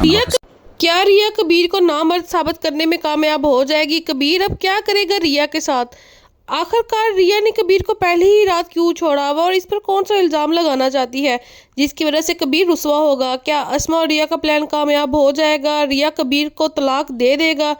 रिया office. क्या रिया कबीर को नामर्द साबित करने में कामयाब हो जाएगी? कबीर अब क्या करेगा रिया के साथ? आखिरकार रिया ने कबीर को पहले ही रात क्यों छोड़ा हुआ और इस पर कौन सा इल्जाम लगाना चाहती है जिसकी वजह से कबीर रुसवा होगा? क्या अस्मा और रिया का प्लान कामयाब हो जाएगा? रिया कबीर को तलाक दे देगा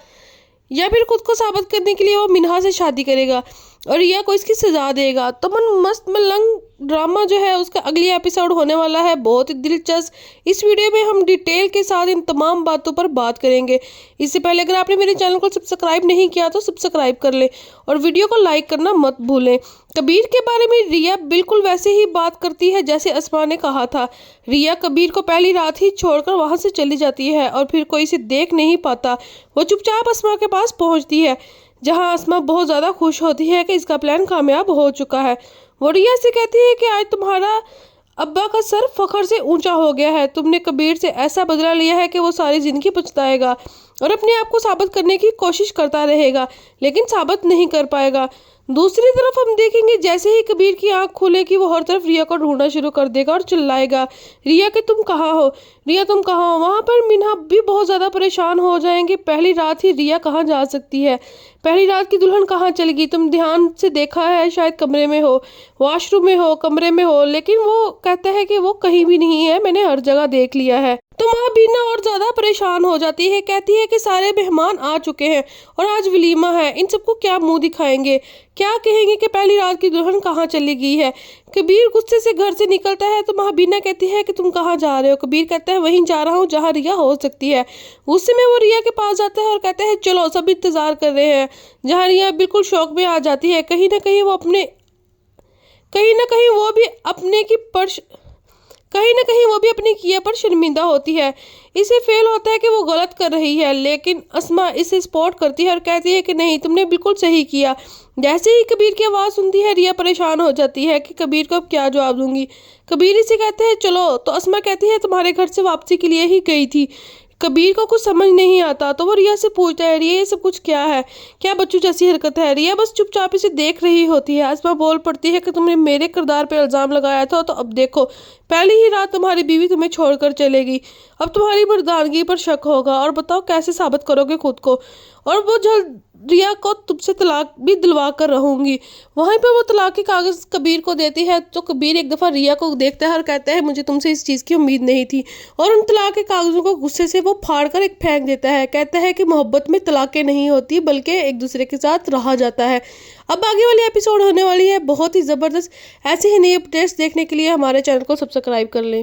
या फिर खुद को साबित करने के लिए वो मिन्हा से शादी करेगा और रिया को इसकी सजा देगा? तो मन मस्त मलंग ड्रामा जो है उसका अगली एपिसोड होने वाला है, बहुत ही दिलचस्प। इस वीडियो में हम डिटेल के साथ इन तमाम बातों पर बात करेंगे। इससे पहले अगर आपने मेरे चैनल को सब्सक्राइब नहीं किया तो सब्सक्राइब कर लें और वीडियो को लाइक करना मत भूलें। कबीर के बारे में रिया बिल्कुल वैसे ही बात करती है जैसे अस्मा ने कहा था। रिया कबीर को पहली रात ही छोड़कर वहां से चली जाती है और फिर कोई इसे देख नहीं पाता। वो चुपचाप अस्मा के पास पहुंचती है जहां अस्मा बहुत ज़्यादा खुश होती है कि इसका प्लान कामयाब हो चुका है। वो रिया से कहती है कि आज तुम्हारा अब्बा का सर फखर से ऊंचा हो गया है। तुमने कबीर से ऐसा बदला लिया है कि वो सारी जिंदगी पछताएगा और अपने आप को साबित करने की कोशिश करता रहेगा लेकिन साबित नहीं कर पाएगा। दूसरी तरफ हम देखेंगे जैसे ही कबीर की आंख खुलेगी वो हर तरफ रिया को ढूंढना शुरू कर देगा और चिल्लाएगा, रिया के तुम कहाँ हो, रिया तुम कहाँ हो। वहां पर मिन्हा भी बहुत ज़्यादा परेशान हो जाएंगे। पहली रात ही रिया कहाँ जा सकती है? पहली रात की दुल्हन कहाँ चलेगी? तुम ध्यान से देखा है, शायद कमरे में हो, वॉशरूम में हो, कमरे में हो, लेकिन वो कहता है कि वो कहीं भी नहीं है, मैंने हर जगह देख लिया है। तो माँ बीना और ज़्यादा परेशान हो जाती है, कहती है कि सारे मेहमान आ चुके हैं और आज वलीमा है, इन सबको क्या मुंह दिखाएंगे, क्या कहेंगे कि पहली रात की दुल्हन कहाँ चली गई है। कबीर गुस्से से घर से निकलता है तो माँ बीना कहती है कि तुम कहाँ जा रहे हो? कबीर कहता है वहीं जा रहा हूँ जहाँ रिया हो सकती है। गुस्से में वो रिया के पास जाता है और कहता है चलो, सब इंतजार कर रहे हैं। जहाँ रिया बिल्कुल शौक में आ जाती है। कहीं ना कहीं वो भी अपने की पर कहीं ना कहीं वो भी अपने किए पर शर्मिंदा होती है। इसे फेल होता है कि वो गलत कर रही है, लेकिन अस्मा इसे सपोर्ट करती है और कहती है कि नहीं, तुमने बिल्कुल सही किया। जैसे ही कबीर की आवाज़ सुनती है रिया परेशान हो जाती है कि कबीर को अब क्या जवाब दूंगी। कबीर इसे कहते हैं चलो, तो अस्मा कहती है तुम्हारे घर से वापसी के लिए ही गई थी। कबीर को कुछ समझ नहीं आता तो वो रिया से पूछता है, रिया ये सब कुछ क्या है, क्या बच्चों जैसी हरकत है? रिया बस चुपचाप इसे देख रही होती है। आसमा बोल पड़ती है कि तुमने मेरे किरदार पर इल्ज़ाम लगाया था, तो अब देखो, पहली ही रात तुम्हारी बीवी तुम्हें छोड़कर चलेगी, अब तुम्हारी मर्दानगी पर शक होगा और बताओ कैसे साबित करोगे खुद को। और वो जल्द रिया को तुमसे तलाक भी दिलवा कर रहूंगी। वहीं पर वो तलाक के कागज़ कबीर को देती है तो कबीर एक दफ़ा रिया को देखता है और कहता है मुझे तुमसे इस चीज़ की उम्मीद नहीं थी, और उन तलाक के कागज़ों को गुस्से से वो फाड़ कर एक फेंक देता है। कहता है कि मोहब्बत में तलाक़ें नहीं होती बल्कि एक दूसरे के साथ रहा जाता है। अब आगे वाली एपिसोड होने वाली है बहुत ही ज़बरदस्त। ऐसे ही नई अपडेट्स देखने के लिए हमारे चैनल को सब्सक्राइब कर लें।